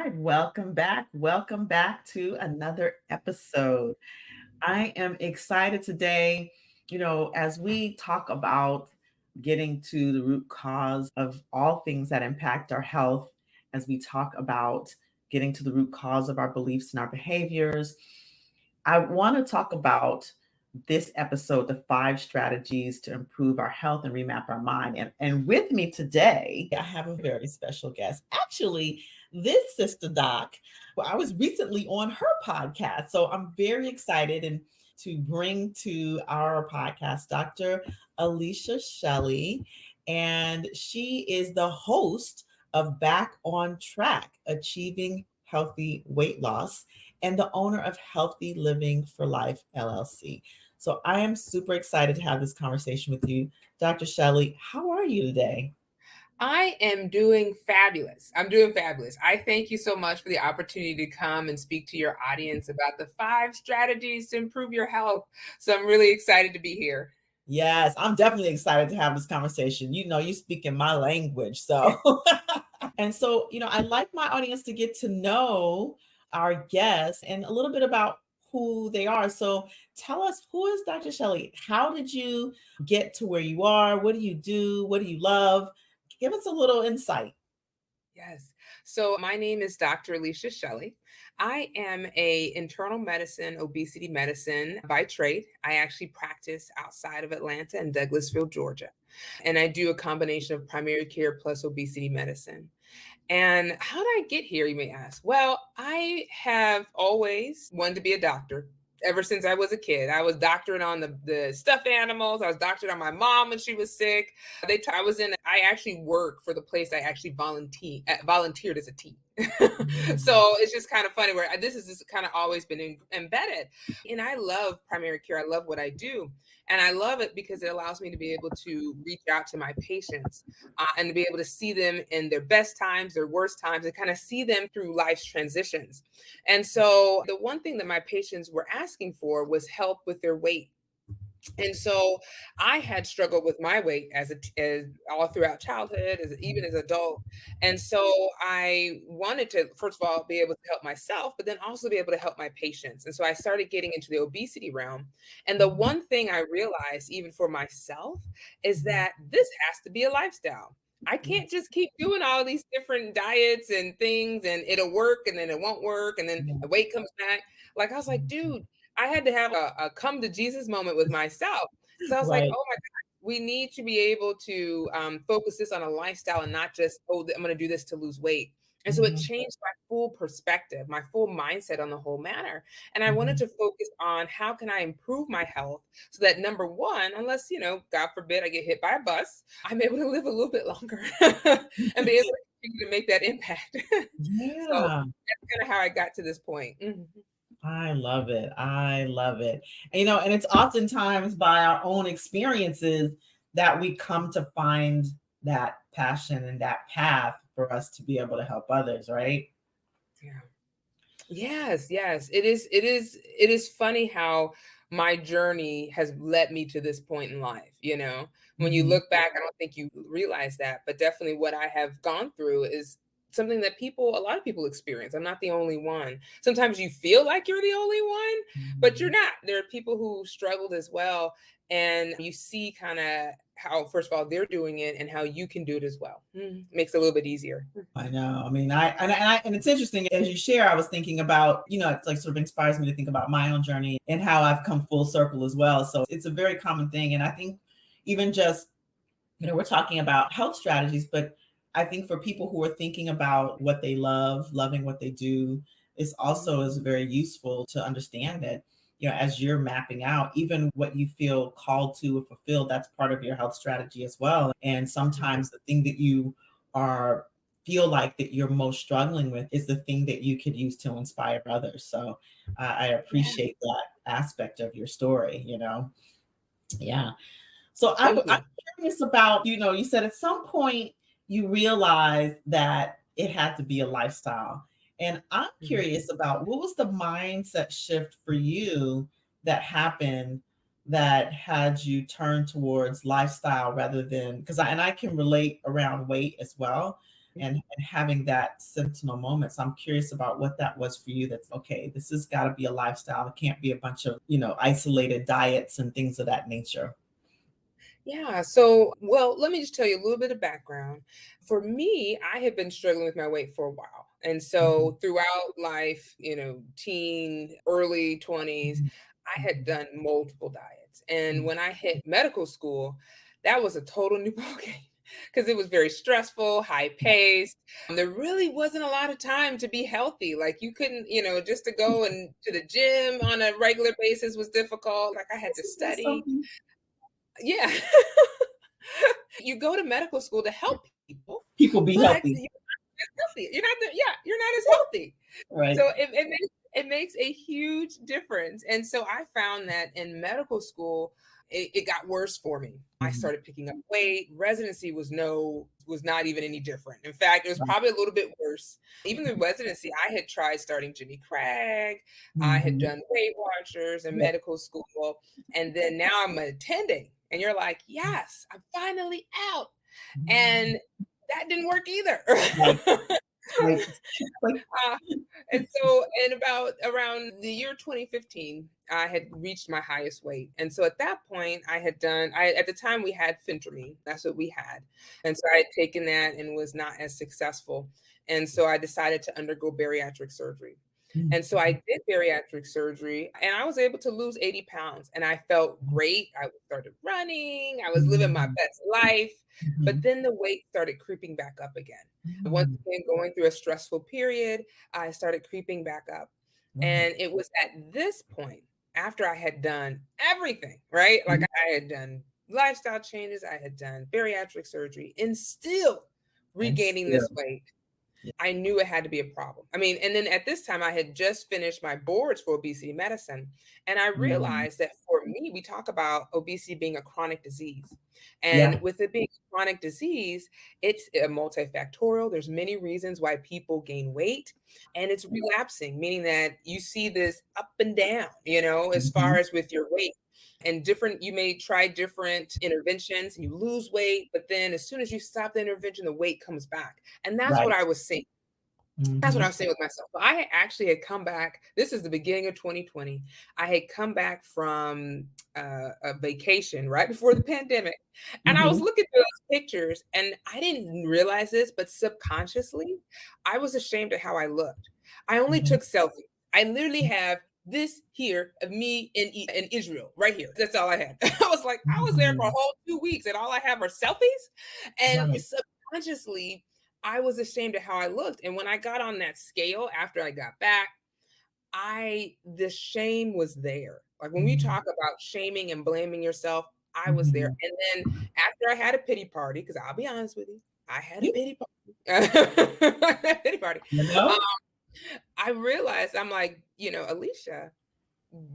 right, welcome back. Welcome back to another episode. I am excited today, as we talk about getting to the root cause of all things that impact our health, as we talk about getting to the root cause of our beliefs and our behaviors. I want to talk about this episode, the 5 strategies to improve our health and remap our mind. And with me today, I have a very special guest. Actually, this sister doc, well, I was recently on her podcast. So I'm very excited and to bring to our podcast Dr. Alicia Shelly. And she is the host of Back on Track, Achieving Healthy Weight Loss, and the owner of Healthy Living for Life LLC. So I am super excited to have this conversation with you. Dr. Shelly, how are you today? I am doing fabulous. I'm doing fabulous. I thank you so much for the opportunity to come and speak to your audience about the 5 strategies to improve your health. So I'm really excited to be here. Yes, I'm definitely excited to have this conversation. You speak in my language. So, and so, I'd like my audience to get to know our guests and a little bit about who they are. So, tell us, who is Dr. Shelley? How did you get to where you are? What do you do? What do you love? Give us a little insight. Yes. So my name is Dr. Alicia Shelly. I am a internal medicine, obesity medicine by trade. I actually practice outside of Atlanta in Douglasville, Georgia. And I do a combination of primary care plus obesity medicine. And how did I get here, you may ask? Well, I have always wanted to be a doctor. Ever since I was a kid, I was doctoring on the stuffed animals. I was doctoring on my mom when she was sick. I actually work for the place I actually volunteered as a teen. So it's just kind of funny where this has just kind of always been embedded. And I love primary care. I love what I do. And I love it because it allows me to be able to reach out to my patients and to be able to see them in their best times, their worst times, and kind of see them through life's transitions. And so the one thing that my patients were asking for was help with their weight. And so I had struggled with my weight as all throughout childhood, even as an adult. And so I wanted to, first of all, be able to help myself, but then also be able to help my patients. And so I started getting into the obesity realm. And the one thing I realized, even for myself, is that this has to be a lifestyle. I can't just keep doing all these different diets and things and it'll work and then it won't work and then the weight comes back. Like I was like, dude, I had to have a come to Jesus moment with myself because I was like, Right. oh my God, we need to be able to focus this on a lifestyle and not just, oh, I'm going to do this to lose weight. And so it Mhm, changed my full perspective, my full mindset on the whole matter. And I wanted mhm. to focus on how can I improve my health so that number one, unless, God forbid I get hit by a bus, I'm able to live a little bit longer and be able to continue to make that impact. So Yeah. that's kind of how I got to this point. Mhm. I love it. I love it. And it's oftentimes by our own experiences that we come to find that passion and that path for us to be able to help others, right? Yeah. Yes, yes. It is funny how my journey has led me to this point in life, you know. When you Mhm. look back, I don't think you realize that, but definitely what I have gone through is something that a lot of people experience. I'm not the only one. Sometimes you feel like you're the only one, but you're Mhm. not. There are people who struggled as well, and you see kind of how, first of all, they're doing it and how you can do it as well. Makes it a little bit easier. I know. I mean, and it's interesting as you share. I was thinking about, it's like sort of inspires me to think about my own journey and how I've come full circle as well. So it's a very common thing, and I think even just we're talking about health strategies, but I think for people who are thinking about what they love, loving what they do, it's also is very useful to understand that, as you're mapping out, even what you feel called to or fulfilled, that's part of your health strategy as well. And Mhm. sometimes the thing that you are feel like that you're most struggling with is the thing that you could use to inspire others. So I Yeah, appreciate that aspect of your story, Yeah. So thank I'm you. curious about, you said at some point you realized that it had to be a lifestyle. And I'm Mhm. curious about what was the mindset shift for you that happened that had you turn towards lifestyle rather than, and I can relate around weight as well. and having that sentinel moment. So I'm curious about what that was for you. That's okay. This has got to be a lifestyle. It can't be a bunch of, isolated diets and things of that nature. Yeah. So, well, let me just tell you a little bit of background. For me, I had been struggling with my weight for a while. And Mhm, so throughout life, teen, early 20s, mhm, I had mhm, done multiple diets. And mhm. when I hit medical school, that was a total new ballgame because it was very stressful, high Yeah. paced. There really wasn't a lot of time to be healthy. Like you couldn't, just to go and to the gym on a regular basis was difficult. Like I had to Isn't that study. something? Yeah. You go to medical school to help people, People be but healthy, you're not as healthy. You're not as healthy. right? So it makes a huge difference. And so I found that in medical school, it got worse for me. I Mhm. started picking up weight. Residency was not even any different. In fact, it was Right. probably a little bit worse. Even the residency, I had tried starting Jimmy Craig. I had Mhm. done Weight Watchers in Yep. medical school, and then now I'm attending. And you're like, yes, I'm finally out. Mhm. And that didn't work either. Right, right. Like, Uh, and so in about around the year 2015, I had reached my highest weight. And so at that point, I at the time we had phentermine. That's what we had. And so I had taken that and was not as successful. And so I decided to undergo bariatric surgery. And so I mhm, did bariatric surgery and I was able to lose 80 pounds and I felt great. I started running, I was living my mhm, best life. But mhm, then the weight started creeping back up again. Once mhm. again, going through a stressful period, I started creeping back up. Right. And it was at this point, after I had done everything, right? Like Mhm. I had done lifestyle changes, I had done bariatric surgery, and still And regaining still, this weight. yeah. I knew it had to be a problem. I mean, and then at this time, I had just finished my boards for obesity medicine. And I Mhm. realized that for me, we talk about obesity being a chronic disease. And Yeah. with it being a chronic disease, it's a multifactorial. There's many reasons why people gain weight, and it's relapsing, meaning that you see this up and down, as far Mhm. as with your weight. And you may try different interventions and you lose weight, but then as soon as you stop the intervention, the weight comes back. And that's what Right. I was seeing. That's what I Mhm. was saying with myself. So I actually had come back. This is the beginning of 2020. I had come back from a vacation right before the pandemic. And I was Mhm. looking through those pictures and I didn't realize this, but subconsciously, I was ashamed of how I looked. I only Mhm. took selfies. I literally have this here of me in Israel right here. That's all I had. I was like, I was there for a Mhm. whole 2 weeks and all I have are selfies. And Right. subconsciously, I was ashamed of how I looked. And when I got on that scale after I got back, the shame was there. Like when we Mhm. talk about shaming and blaming yourself, I was there. Mhm. And then after I had a pity party, because I'll be honest with you, I had a You pity party. I had a pity party. you Um, know? I realized I'm like, Alicia,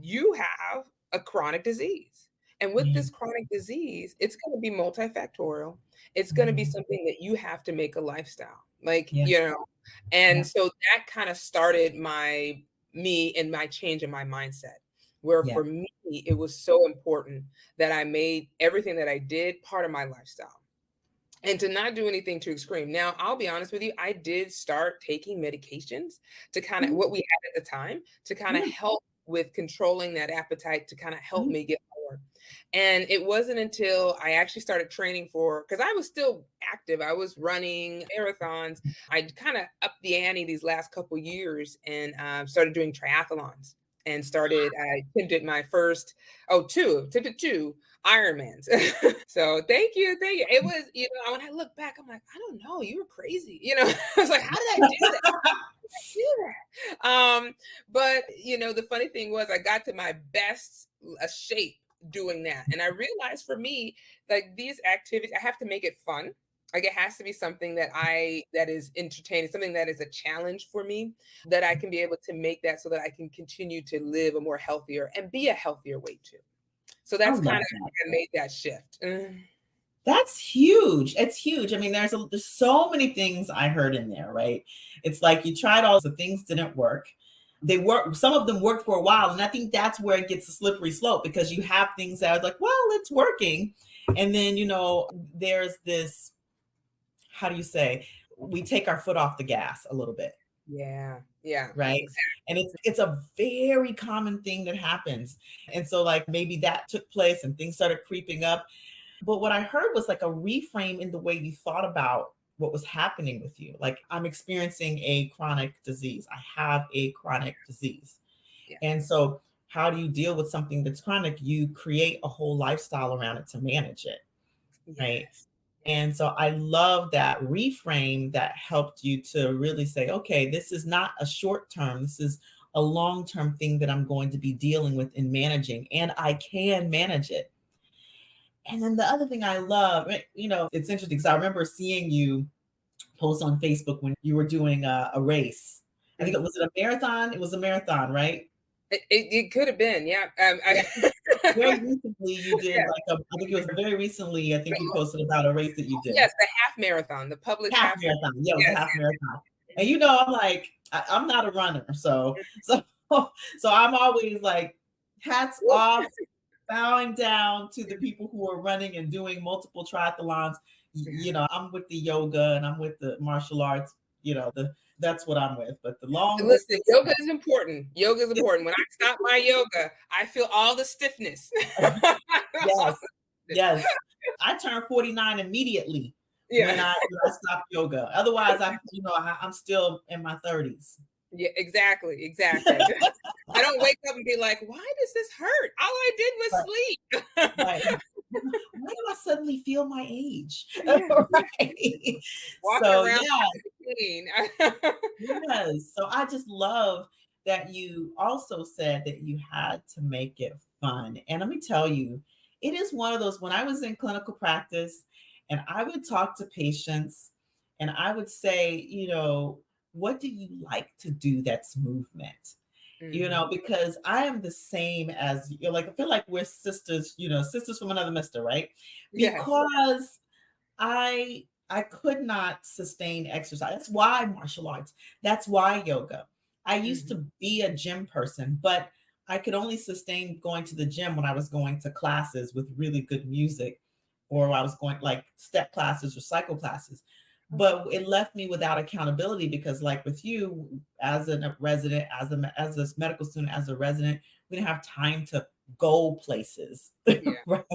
you have a chronic disease. And with Yeah. this chronic disease, it's going to be multifactorial. It's going to be Mhm. something that you have to make a lifestyle. Like, Yeah. and Yeah. so that kind of started me and my change in my mindset. Where Yeah. for me, it was so important that I made everything that I did part of my lifestyle and to not do anything too extreme. Now, I'll be honest with you, I did start taking medications to kind of Mhm. what we had at the time to kind of Yeah. help with controlling that appetite to kind of help Mhm. me get lower. And it wasn't until I actually started training because I was still active. I was running marathons. I kind of upped the ante these last couple years and started doing triathlons and I attempted my first, attempted two Ironmans. So thank you. It was, when I look back, I'm like, I don't know, you were crazy. I was like, how did I do that? Do that? But the funny thing was I got to my best shape doing that. And I realized for me, like these activities, I have to make it fun. Like it has to be something that is entertaining, something that is a challenge for me, that I can be able to make that so that I can continue to live a more healthier and be a healthier way too. So I that's kind love of that. I made that shift. That's huge. It's huge. I mean, there's so many things I heard in there, right? It's like you tried all the things didn't work. They work, some of them worked for a while. And I think that's where it gets a slippery slope because you have things that are like, well, it's working. And then, there's this, how do you say? we take our foot off the gas a little bit, Yeah. Yeah. right? Exactly. And it's a very common thing that happens. And so like maybe that took place and things started creeping up. But what I heard was like a reframe in the way you thought about what was happening with you. Like, I'm experiencing a chronic disease. I have a chronic disease. Yeah. And so how do you deal with something that's chronic? You create a whole lifestyle around it to manage it, right? Yes. Yes. And so I love that reframe that helped you to really say, okay, this is not a short term, this is a long term thing that I'm going to be dealing with and managing, and I can manage it. And then the other thing I love, it's interesting because I remember seeing you post on Facebook when you were doing a race. I think it Mhm. was a marathon. It was a marathon, right? It could have been. Yeah. Yeah. Very recently, you did Yeah. like I think it was very recently. I think you posted about a race that you did. Yes, the half marathon, the Publix Half half marathon. marathon. Yeah, it was a Yes. half marathon. And Mhm. I'm like, I'm not a runner, so I'm always like, hats Woo. off, bowing down to the people who are running and doing multiple triathlons. Yeah. I'm with the yoga and I'm with the martial arts. That's what I'm with. But the long Listen, distance yoga stuff, is important. Yoga is important. When I stop my yoga, I feel all the stiffness. All yes, the stiffness. yes. I turned 49 immediately when Yeah. I stopped yoga. Otherwise, I'm still in my 30s. Yeah, exactly, exactly. I don't wake up and be like, "Why does this hurt? All I did was Right, sleep." right. Why do I suddenly feel my age? Yeah, Right. walking So around yeah, clean. yes. So I just love that you also said that you had to make it fun. And let me tell you, it is one of those when I was in clinical practice and I would talk to patients and I would say, what do you like to do that's movement? Mhm. Because I am the same as like I feel like we're sisters, sisters from another mister, right? Yes. Because I could not sustain exercise. That's why martial arts. That's why yoga. I used Mhm. to be a gym person, but I could only sustain going to the gym when I was going to classes with really good music or I was going like step classes or cycle classes. Okay. But it left me without accountability because like with you as a resident, as a medical student, as a resident, we didn't have time to go places, Yeah. right?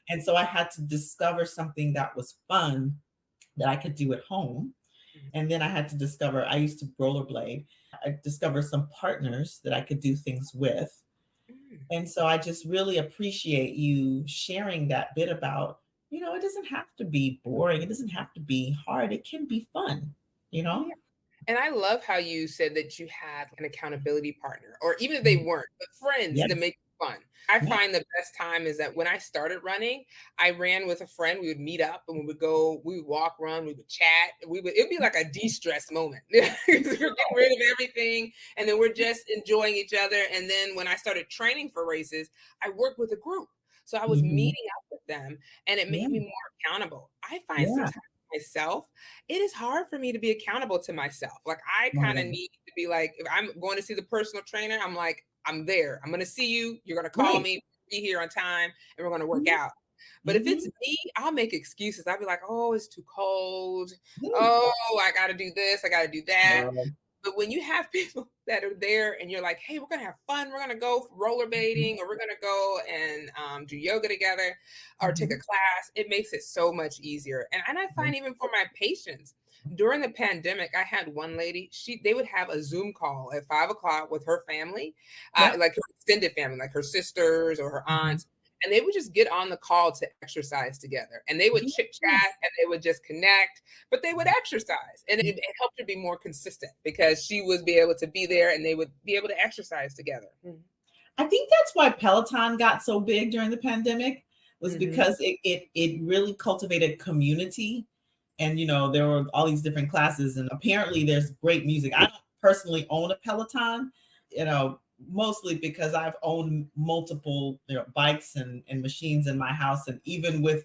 And so I had to discover something that was fun that I could do at home. Mhm. And then I had to discover, I used to rollerblade. I discovered some partners that I could do things with. Mm. And so I just really appreciate you sharing that bit about, it doesn't have to be boring. It doesn't have to be hard. It can be fun, you know? Yeah. And I love how you said that you had an accountability partner, or even if they weren't, but friends that Yes. make it fun. I Yeah. find the best time is that when I started running, I ran with a friend. We would meet up and we would walk, run, we would chat. It'd be like a de-stress moment. 'Cause we're getting rid of everything and then we're just enjoying each other. And then when I started training for races, I worked with a group. So I was Mhm. meeting up with them and it Yeah. made me more accountable. I find Yeah. sometimes myself it is hard for me to be accountable to myself. Like I kind of Right. need to be like, if I'm going to see the personal trainer, I'm like, I'm there. I'm going to see you. You're going to call Right. me, be here on time, and we're going to work Mhm. out. But if it's Mhm. me, I'll make excuses. I'll be like, oh, it's too cold. Yeah. Oh, I got to do this. I got to do that. Well, But when you have people that are there and you're like, hey, we're gonna have fun, we're gonna go mhm. rollerblading, or we're gonna go and do yoga together, or take a Mhm. class, it makes it so much easier. And I Yeah. find even for my patients during the pandemic, I had one lady. They would have a Zoom call at 5 o'clock with her family, Yep. like her extended family, like her sisters or her Mhm. aunts, and they would just get on the call to exercise together, and they would chit chat Yes. and they would just connect but they would exercise and it helped her be more consistent because she would be able to be there and they would be able to exercise together. I think that's why Peloton got so big during the pandemic was Mhm. because it really cultivated community. And there were all these different classes, and apparently there's great music. I don't personally own a Peloton, mostly because I've owned multiple bikes and machines in my house. And even with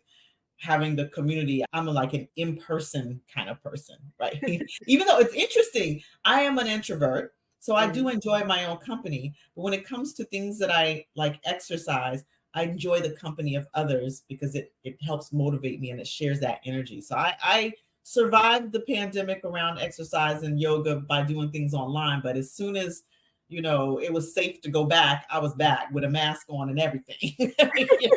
having the community, I'm like an in-person kind of person, right? Even though it's interesting, I am an introvert, so I do Mhm. enjoy my own company. But when it comes to things that I like exercise, I enjoy the company of others because it helps motivate me and it shares that energy. So I survived the pandemic around exercise and yoga by doing things online. But as soon as, it was safe to go back, I was back with a mask on and everything. Yeah.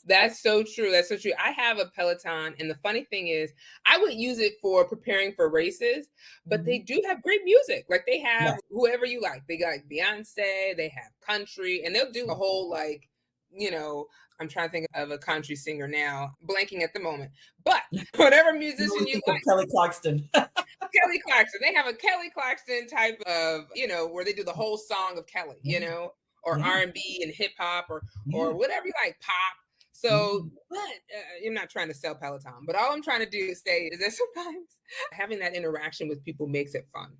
That's so true. That's so true. I have a Peloton, and the funny thing is, I would use it for preparing for races, but they Mhm. do have great music. Like they have Yes. whoever you like. They got like Beyonce, they have country, and they'll do a Yeah. whole like, you know, I'm trying to think of a country singer now, blanking at the moment. But whatever You musician only you think of like, Kelly Clarkson. Kelly Clarkson. They have a Kelly Clarkson type of, where they do the whole song of Kelly, Yeah. or Yeah. R&B and hip hop or Yeah. whatever you like, pop. So, Mhm. but I'm not trying to sell Peloton, but all I'm trying to do is say is that sometimes having that interaction with people makes it fun,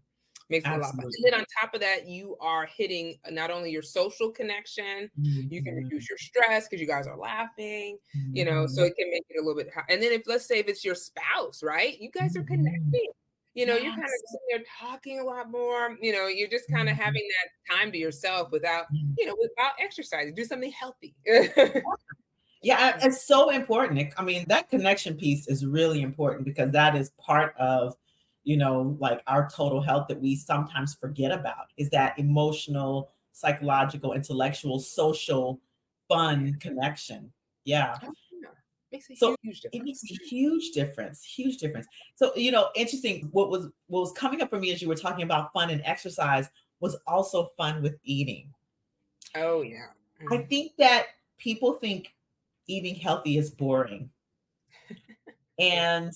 makes it a lot of fun. And Absolutely. then on top of that, you are hitting not only your social connection, you can Mhm. reduce your stress because you guys are laughing, so Mhm. it can make it a little bit. And then if let's say if it's your spouse, right, you guys are Mhm. connecting. You're kind of Yes. sitting there talking a lot more. You're just kind of Mhm. having that time to yourself without exercising. Do something healthy. Yeah, it's so important. I mean, that connection piece is really important because that is part of, like our total health that we sometimes forget about is that emotional, psychological, intellectual, social, Yeah. fun connection. Yeah. Oh, yeah. Makes a So huge it makes difference. a huge difference, huge difference. So, interesting. What was coming up for me as you were talking about fun and exercise was also fun with eating. Oh, yeah. I Mhm. think that people think eating healthy is boring. Yeah. And,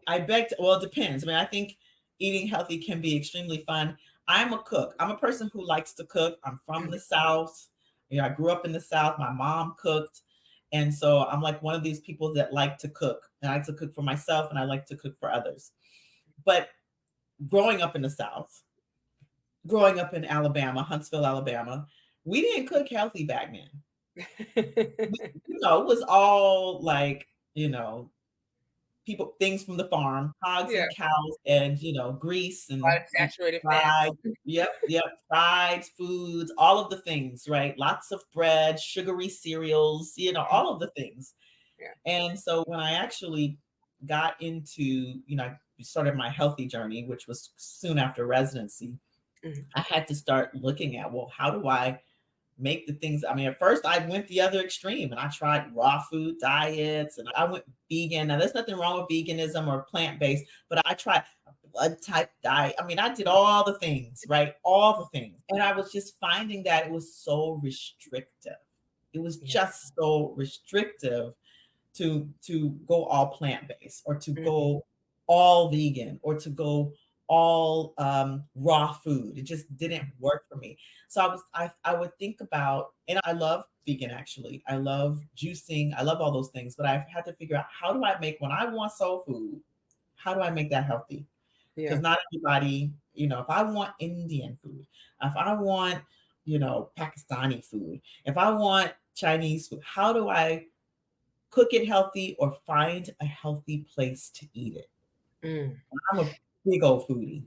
I beg to, well, it depends. I mean, I think eating healthy can be extremely fun. I'm a cook. I'm a person who likes to cook. I'm from Mhm. the South. I grew up in the South. My mom cooked. And so I'm like one of these people that like to cook. And I like to cook for myself and I like to cook for others. But growing up in the South, growing up in Alabama, Huntsville, Alabama, we didn't cook healthy back then. It was all like, people things from the farm, hogs Yeah. and cows and, grease A lot and of saturated fried. fats. Yep, yep, fried foods, all of the things, right? Lots of bread, sugary cereals, Mhm. all of the things. Yeah. And so when I actually got into, I started my healthy journey, which was soon after residency, Mhm. I had to start looking at, well, how do I make the things. I mean, at first I went the other extreme and I tried raw food diets and I went vegan. Now, there's nothing wrong with veganism or plant based, but I tried a blood type diet. I mean, I did all the things, right? All the things. And I was just finding that it was so restrictive. It was Yeah. just so restrictive to go all plant based or to Mhm. go all vegan or to go all raw food. It just didn't work for me. So I would think about, and I love vegan actually. I love juicing. I love all those things, but I've had to figure out how do I make when I want soul food, how do I make that healthy? Because Yeah. not everybody, if I want Indian food, if I want, Pakistani food, if I want Chinese food, how do I cook it healthy or find a healthy place to eat it? Mm. I'm a big old foodie.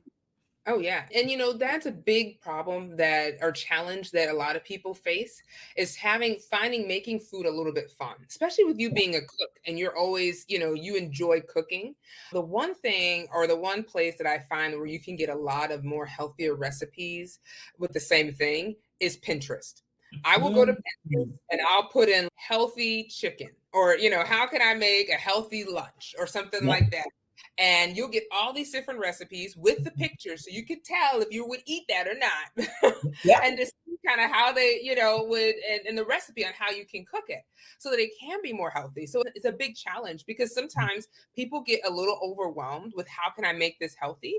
Oh yeah. And that's a big problem that or challenge that a lot of people face is finding making food a little bit fun, especially with you being a cook and you're always, you enjoy cooking. The one thing or the one place that I find where you can get a lot of more healthier recipes with the same thing is Pinterest. I will go to Mhm. Pinterest and I'll put in healthy chicken or, how can I make a healthy lunch or something Yep. like that, and you'll get all these different recipes with the pictures so you could tell if you would eat that or not Yep. and to see kind of how they would and the recipe on how you can cook it so that it can be more healthy. So it's a big challenge because sometimes people get a little overwhelmed with how can I make this healthy,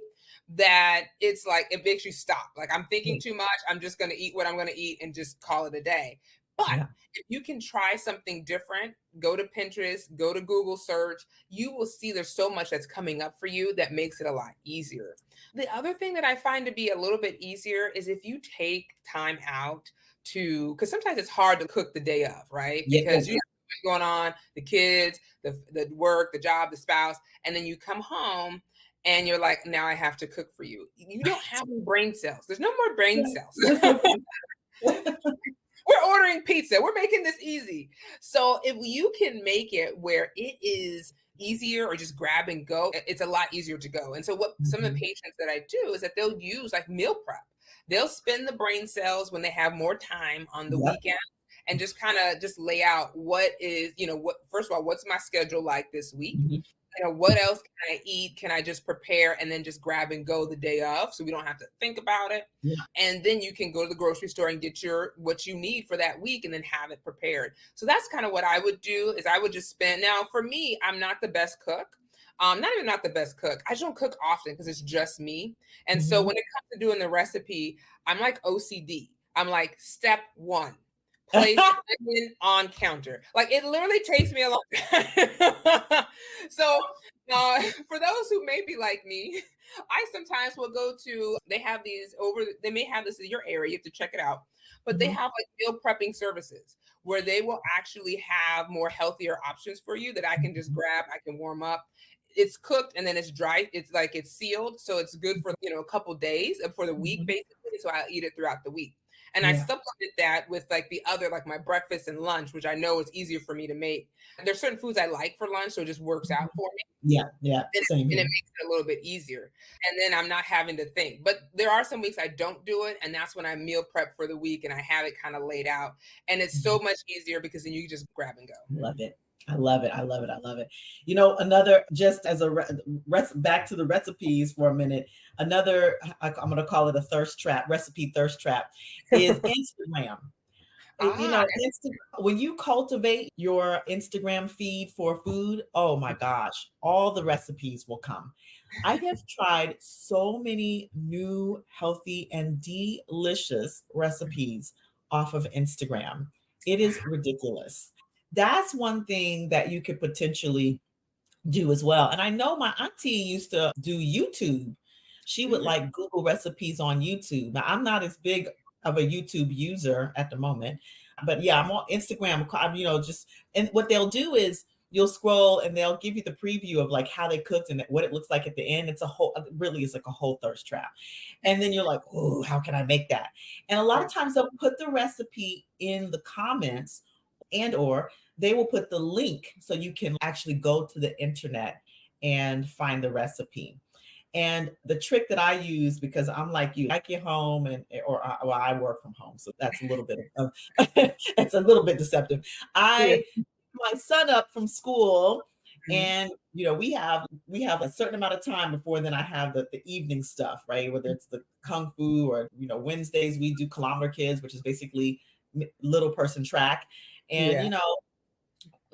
that it's like it makes you stop, like I'm thinking too much, I'm just going to eat what I'm going to eat and just call it a day. But Yeah. if you can try something different, go to Pinterest, go to Google search, you will see there's so much that's coming up for you that makes it a lot easier. The other thing that I find to be a little bit easier is if you take time out because sometimes it's hard to cook the day of, right? Yeah. Because you have so much going on, the kids, the work, the job, the spouse, and then you come home and you're like, now I have to cook for you. You don't have any brain cells. There's no more brain cells. There's no We're ordering pizza. We're making this easy. So if you can make it where it is easier or just grab and go, it's a lot easier to go. And so what some of the Mhm. patients that I do is that they'll use like meal prep. They'll spend the brain cells when they have more time on the Yep. weekend and just kind of just lay out what is, what first of all, what's my schedule like this week? Mhm. What else can I eat? Can I just prepare and then just grab and go the day of so we don't have to think about it? Yeah. And then you can go to the grocery store and get your what you need for that week and then have it prepared. So that's kind of what I would do is I would just spend now for me, I'm not the best cook. Not even not the best cook. I just don't cook often because it's just me. And so Mhm. when it comes to doing the recipe, I'm like OCD. I'm like step one, place onion on counter. Like it literally takes me a long time. So for those who may be like me, I sometimes will go to, they have these over, they may have this in your area, you have to check it out, but they Mhm. have like meal prepping services where they will actually have more healthier options for you that I can just Mhm. grab, I can warm up. It's cooked and then it's dry. It's like it's sealed, so it's good for a couple days for the week Mhm. basically. So I'll eat it throughout the week, and I Yeah. supplement that with like the other like my breakfast and lunch, which I know is easier for me to make. There's certain foods I like for lunch, so it just works out Mhm. for me Yeah. Yeah. Same and it here. makes it a little bit easier. And then I'm not having to think. But there are some weeks I don't do it, and that's when I meal prep for the week and I have it kind of laid out. And it's Mhm. so much easier because then you just grab and go. Love it. I love it. I love it. I love it. Another, just as a back to the recipes for a minute. Another, I'm going to call it a thirst trap, recipe thirst trap, is Instagram. Ah, When you cultivate your Instagram feed for food, oh my gosh, all the recipes will come. I have tried so many new, healthy, and delicious recipes off of Instagram. It is ridiculous. That's one thing that you could potentially do as well. And I know my auntie used to do YouTube. She would mm, like Google recipes on YouTube. Now, I'm not as big of a YouTube user at the moment, but yeah, I'm on Instagram. Just, and what they'll do is you'll scroll and they'll give you the preview of like how they cooked and what it looks like at the end. It's a whole, really, it's like a whole thirst trap. And then you're like, oh, how can I make that? And a lot yeah. of times they'll put the recipe in the comments, and or they will put the link so you can actually go to the internet and find the recipe. And the trick that I use, because I'm like you, I get home well, I work from home, so that's a little bit of it's a little bit deceptive. Yeah. I pick my son up from school, Mhm. and we have a certain amount of time before then I have the evening stuff, right? Whether it's the kung fu or Wednesdays we do kilometer kids, which is basically little person track, and Yeah.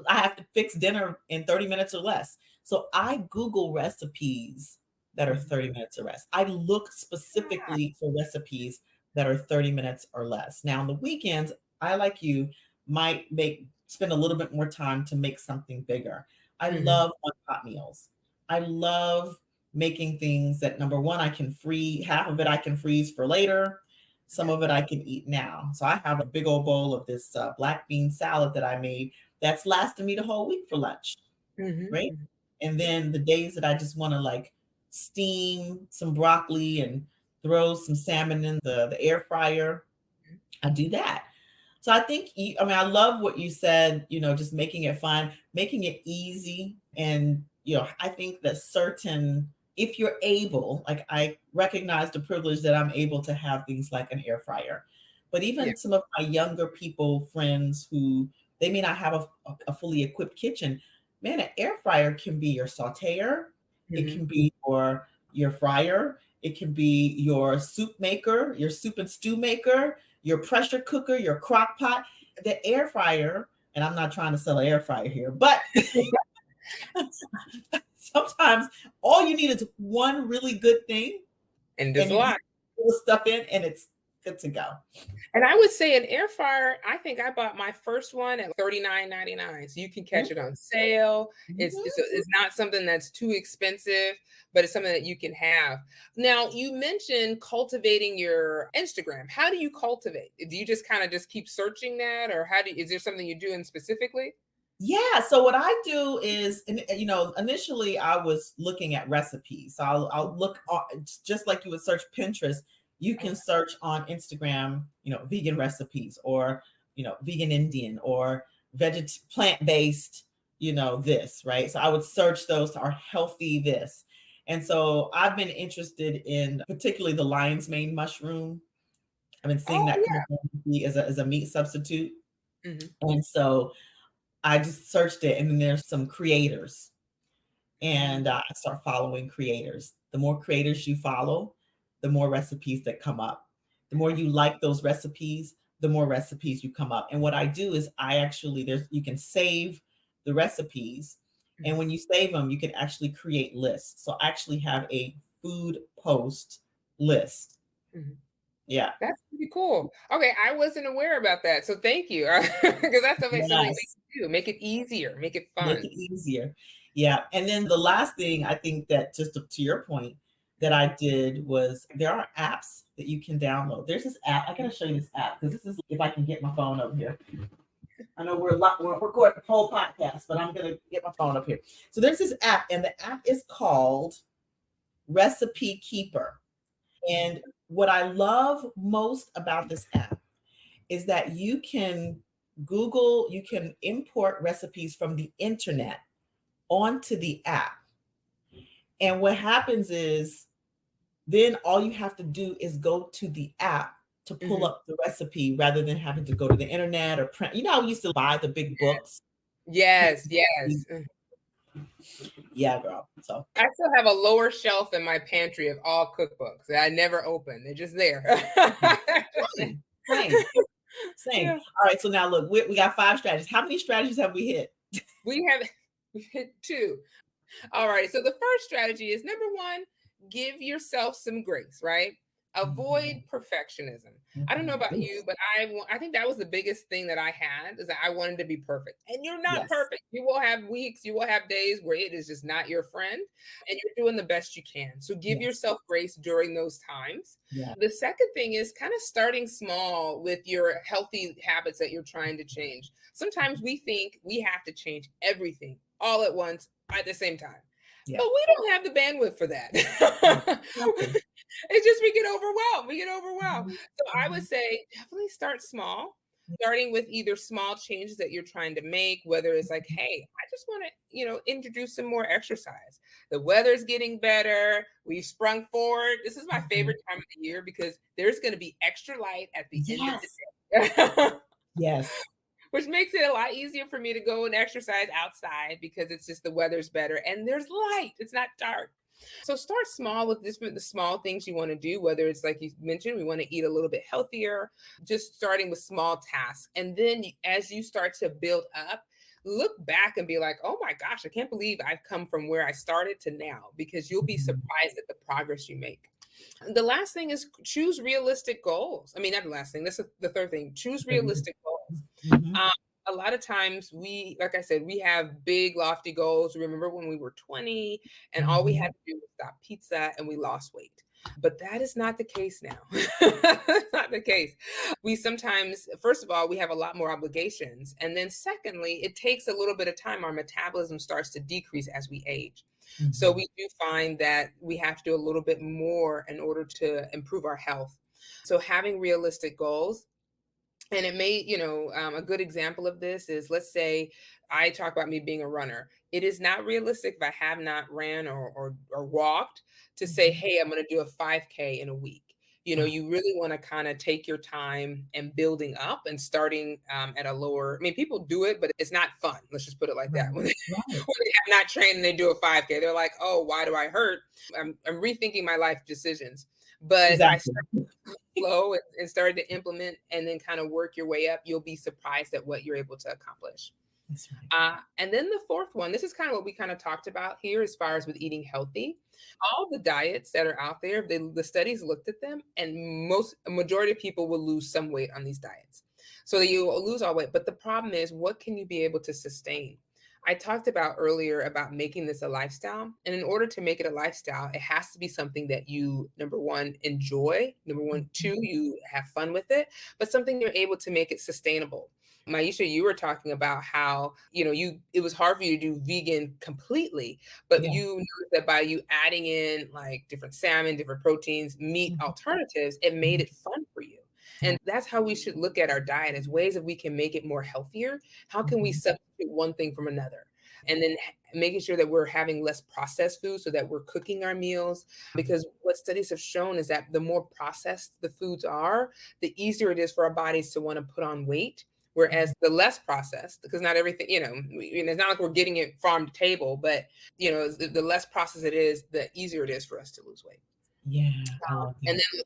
I have to fix dinner in 30 minutes or less. So I Google recipes that are Mhm. 30 minutes or less. I look Ah, specifically for recipes that are 30 minutes or less. Now, on the weekends, I, like you, might spend a little bit more time to make something bigger. I mhm. love one pot meals. I love making things that, number one, I can half of it I can freeze for later. Some Yeah. of it I can eat now. So I have a big old bowl of this black bean salad that I made that's lasting me the whole week for lunch, Mhm, right? mhm. And then the days that I just want to like steam some broccoli and throw some salmon in the air fryer, I do that. So I think, I love what you said, just making it fun, making it easy. And, I think that if you're able, like I recognize the privilege that I'm able to have things like an air fryer. But Yeah. even some of my younger people, friends who they may not have a fully equipped kitchen, man, an air fryer can be your sauteer, it Mhm. can be your fryer, it can be your soup maker, your soup and stew maker, your pressure cooker, your crock pot, the air fryer. And I'm not trying to sell an air fryer here, but sometimes all you need is one really good thing, And there's and a you just lot. put the stuff in, and it's good to go. And I would say an air fryer, I think I bought my first one at 39.99. So you can Mhm, catch it on sale. mhm. It's not something that's too expensive, but it's something that you can have. Now, you mentioned cultivating your Instagram. How do you cultivate? Do you just kind of just keep searching that, or is there something you're doing specifically? Yeah, so what I do is, initially I was looking at recipes. So I'll look just like you would search Pinterest, you can search on Instagram, vegan recipes or, vegan Indian or plant-based, this, right? So I would search those are healthy this. And so I've been interested in particularly the lion's mane mushroom. I've been seeing Oh that come up yeah. as a meat substitute. Hmm. And so I just searched it, and then there's some creators, and Hmm. I start following creators. The more creators you follow, the more recipes that come up. The more you like those recipes, the more recipes you come up. And what I do is I actually there's you can save the recipes, and when you save them, you can actually create lists. So I actually have a food post list. Hmm. Yeah. That's pretty cool. Okay, I wasn't aware about that, so thank you. Because that's something we Yes. can do. Make it easier, make it Make fun. it easier. Yeah, and then the last thing I think that just to your point that I did was there are apps that you can download. There's this app. I gotta show you this app because this is if I can get my phone up here. I know we're recording the whole podcast, but I'm gonna get my phone up here. So there's this app, and the app is called Recipe Keeper. And what I love most about this app is that you can import recipes from the internet onto the app. And what happens is then all you have to do is go to the app to pull Mhm. up the recipe rather than having to go to the internet or print. You know how we used to buy the big books? Print Yes, recipes? yes. Yeah, girl. So I still have a lower shelf in my pantry of all cookbooks that I never open. They're just there. Just- same, same, same. yeah. All right. So now look, we got 5 strategies. How many strategies have we hit? We have we've hit two. All right. So the first strategy is number one, give yourself some grace, right? Avoid Mhm, perfectionism. I don't know mhm. about you, Oof. but I think that was the biggest thing that I had is that I wanted to be perfect. And you're not Yes. perfect. You will have weeks, you will have days where it is just not your friend and you're doing the best you can. So give Yes. yourself grace during those times. Yeah. The second thing is kind of starting small with your healthy habits that you're trying to change. Sometimes we think we have to change everything all at once at the same time. Yeah. But we don't have the bandwidth for that. No, nothing. It's just we get overwhelmed. We get overwhelmed. Mhm, So I would mhm. say definitely start small, starting with either small changes that you're trying to make, whether it's like, hey, I just want to, introduce some more exercise. The weather's getting better. We've sprung forward. This is my Mhm. favorite time of the year because there's going to be extra light at the end of the Yes. day. Yes. Which makes it a lot easier for me to go and exercise outside because it's just the weather's better and there's light. It's not dark. So start small with the small things you want to do, whether it's like you mentioned, we want to eat a little bit healthier, just starting with small tasks. And then as you start to build up, look back and be like, oh my gosh, I can't believe I've come from where I started to now because you'll be Mhm, surprised at the progress you make. The last thing is choose realistic goals. I mean, not the last thing, that's the third thing. Choose realistic goals. mhm, Um, a lot of times like I said, we have big lofty goals. Remember when we were 20 and all we had mhm. to do was stop pizza and we lost weight. But that is not the case now. Not the case. We sometimes, first of all, we have a lot more obligations. And then secondly, it takes a little bit of time. Our metabolism starts to decrease as we age. So Mhm. we do find that we have to do a little bit more in order to improve our health. So having realistic goals, and it may, a good example of this is, let's say I talk about me being a runner. It is not realistic if I have not ran or walked to say, Mhm. hey, I'm going to do a 5K in a week. Oh, You really want to kind of take your time and building up and starting at a lower. I mean, people do it, but it's not fun. Let's just put it like that. right, When they, right. when they have not trained and they do a 5K, they're like, oh, why do I hurt? I'm rethinking my life decisions. But I Exactly. flow and started to implement and then kind of work your way up, you'll be surprised at what you're able to accomplish. That's right. And then the fourth one, this is kind of what we kind of talked about here as far as with eating healthy. All the diets that are out there, the studies looked at them, and a majority of people will lose some weight on these diets. So you will lose all weight. But the problem is, what can you be able to sustain? I talked about earlier about making this a lifestyle. And in order to make it a lifestyle, it has to be something that you, number one, enjoy. Number one, Mhm. two, you have fun with it, but something you're able to make it sustainable. Maisha, you were talking about how, it was hard for you to do vegan completely, but Yeah. you noticed that by you adding in like different salmon, different proteins, meat Mhm, alternatives, it made mhm. it fun for you. And that's how we should look at our diet as ways that we can make it more healthier. How can we Mhm. substitute one thing from another? And then making sure that we're having less processed food so that we're cooking our meals. Because what studies have shown is that the more processed the foods are, the easier it is for our bodies to want to put on weight. Whereas the less processed, because not everything, it's not like we're getting it farm to table, but the less processed it is, the easier it is for us to lose weight. Yeah, I love And that.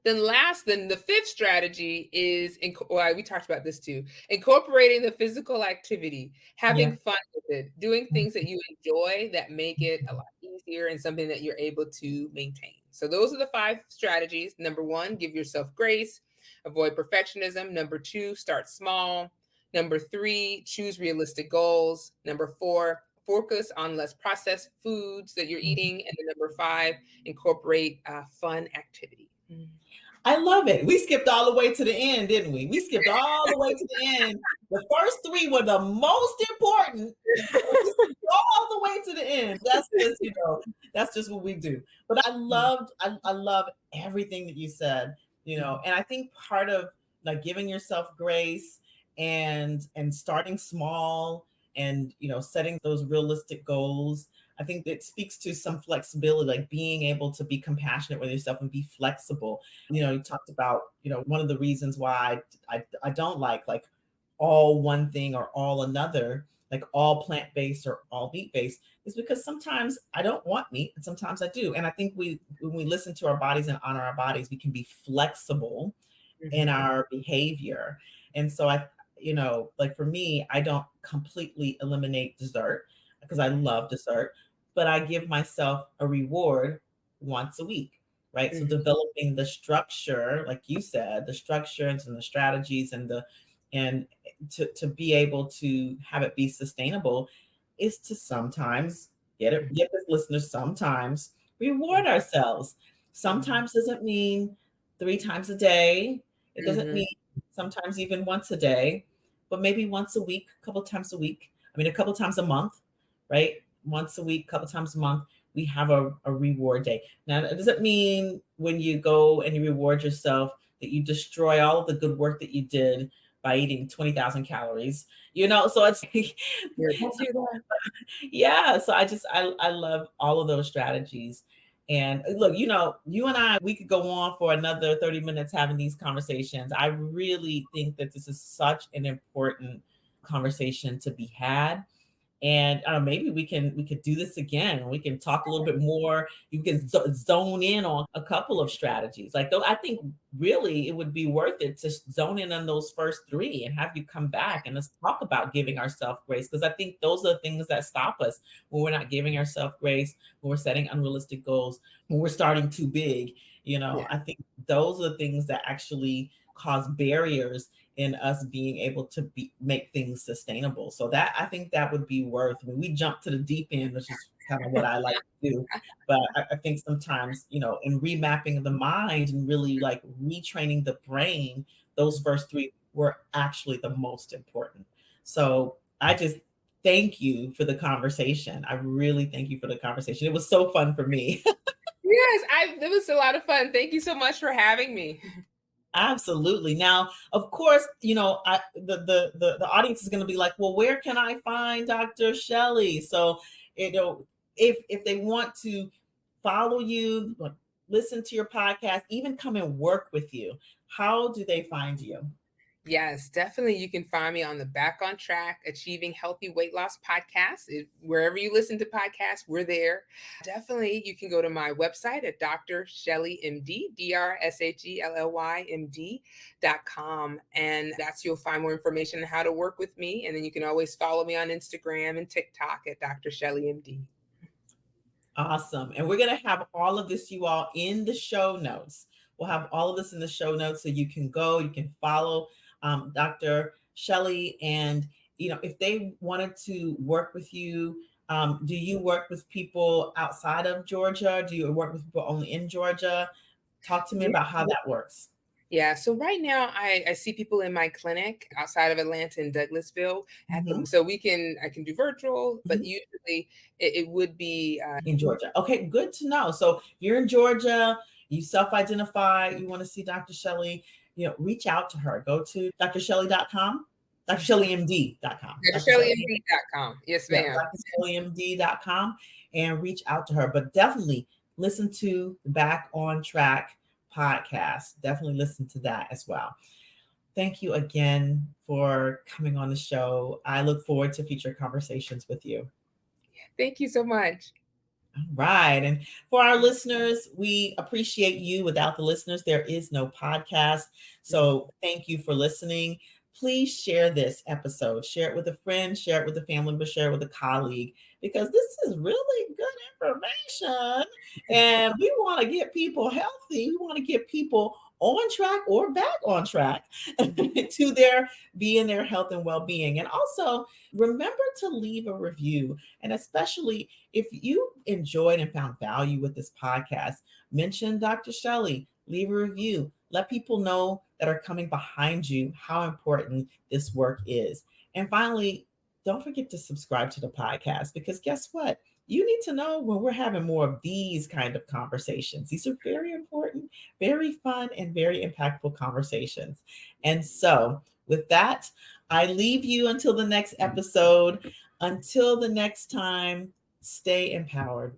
then the fifth strategy is, well, we talked about this too, incorporating the physical activity, Yeah. having fun with it, doing things that you enjoy that make it a lot easier and something that you're able to maintain. So those are the 5 strategies. Number 1, give yourself grace, avoid perfectionism. Number 2, start small. Number 3, choose realistic goals. Number 4, focus on less processed foods that you're Mhm. eating. And then number 5, incorporate fun activity. I love it. We skipped all the way to the end, didn't we? We skipped all the way to the end. The first 3 were the most important. We skipped all the way to the end. That's just what we do. But I love everything that you said, and I think part of like giving yourself grace and starting small and setting those realistic goals. I think it speaks to some flexibility, like being able to be compassionate with yourself and be flexible. You talked about, one of the reasons why I don't like all one thing or all another, like all plant-based or all meat-based, is because sometimes I don't want meat and sometimes I do. And I think when we listen to our bodies and honor our bodies, we can be flexible in Mhm. our behavior. And so like for me, I don't completely eliminate dessert because I love dessert, but I give myself a reward once a week, right? So Mhm. developing the structure, like you said, the structures and the strategies and to be able to have it be sustainable is to sometimes Mhm. get this listeners sometimes reward ourselves. Mhm. Sometimes doesn't mean 3 times a day. It doesn't Mhm. mean sometimes even once a day, but maybe once a week, a couple times a week. I mean, a couple times a month, right? Once a week, a couple times a month, we have a reward day. Now, it doesn't mean when you go and you reward yourself that you destroy all of the good work that you did by eating 20,000 calories, So it's Yeah, don't do that. yeah, so I love all of those strategies. And look, you and I, we could go on for another 30 minutes having these conversations. I really think that this is such an important conversation to be had. And maybe we could do this again. We can talk a little bit more. You can zone in on a couple of strategies. Like though, I think really it would be worth it to zone in on those first 3 and have you come back and let's talk about giving ourselves grace, because I think those are the things that stop us when we're not giving ourselves grace, when we're setting unrealistic goals, when we're starting too big. Yeah. I think those are the things that actually cause barriers in us being able to make things sustainable. So that I think that would be worth when we jump to the deep end, which is kind of what I like to do. But I think sometimes, in remapping the mind and really like retraining the brain, those first 3 were actually the most important. So I just thank you for the conversation. I really thank you for the conversation. It was so fun for me. Yes, it was a lot of fun. Thank you so much for having me. Absolutely. Now, of course, the audience is going to be like, well, where can I find Dr. Shelley? So, if they want to follow you, like, listen to your podcast, even come and work with you, how do they find you? Yes, definitely. You can find me on the Back on Track Achieving Healthy Weight Loss podcast. Wherever you listen to podcasts, we're there. Definitely, you can go to my website at Dr. Shelley MD, DrShellymD.com. And that's you'll find more information on how to work with me. And then you can always follow me on Instagram and TikTok at Dr. Shelley MD. Awesome. And we're going to have all of this, you all, in the show notes. We'll have all of this in the show notes so you can go, you can follow Dr. Shelley. And, if they wanted to work with you, do you work with people outside of Georgia? Do you work with people only in Georgia? Talk to me Yeah. about how that works. Yeah, so right now I see people in my clinic outside of Atlanta in Douglasville Mhm, so I can do virtual, but mhm. usually it would be In Georgia. Okay, good to know. So if you're in Georgia, you self-identify, you want to see Dr. Shelley, reach out to her. Go to drshelley.com. DrShellyMD.com. DrShellyMD.com. Yes, Yeah, ma'am. DrShellyMD.com, and reach out to her. But definitely listen to the Back on Track podcast. Definitely listen to that as well. Thank you again for coming on the show. I look forward to future conversations with you. Thank you so much. All right. And for our listeners, we appreciate you. Without the listeners, there is no podcast. So thank you for listening. Please share this episode. Share it with a friend, share it with a family member, share it with a colleague, because this is really good information. And we want to get people healthy. We want to get people on track or back on track to their being their health and well-being. And also remember to leave a review. And especially if you enjoyed and found value with this podcast, mention Dr. Shelly, leave a review. Let people know that are coming behind you how important this work is. And finally, don't forget to subscribe to the podcast, because guess what? You need to know when we're having more of these kind of conversations. These are very important, very fun, and very impactful conversations. And so, with that, I leave you until the next episode. Until the next time, stay empowered.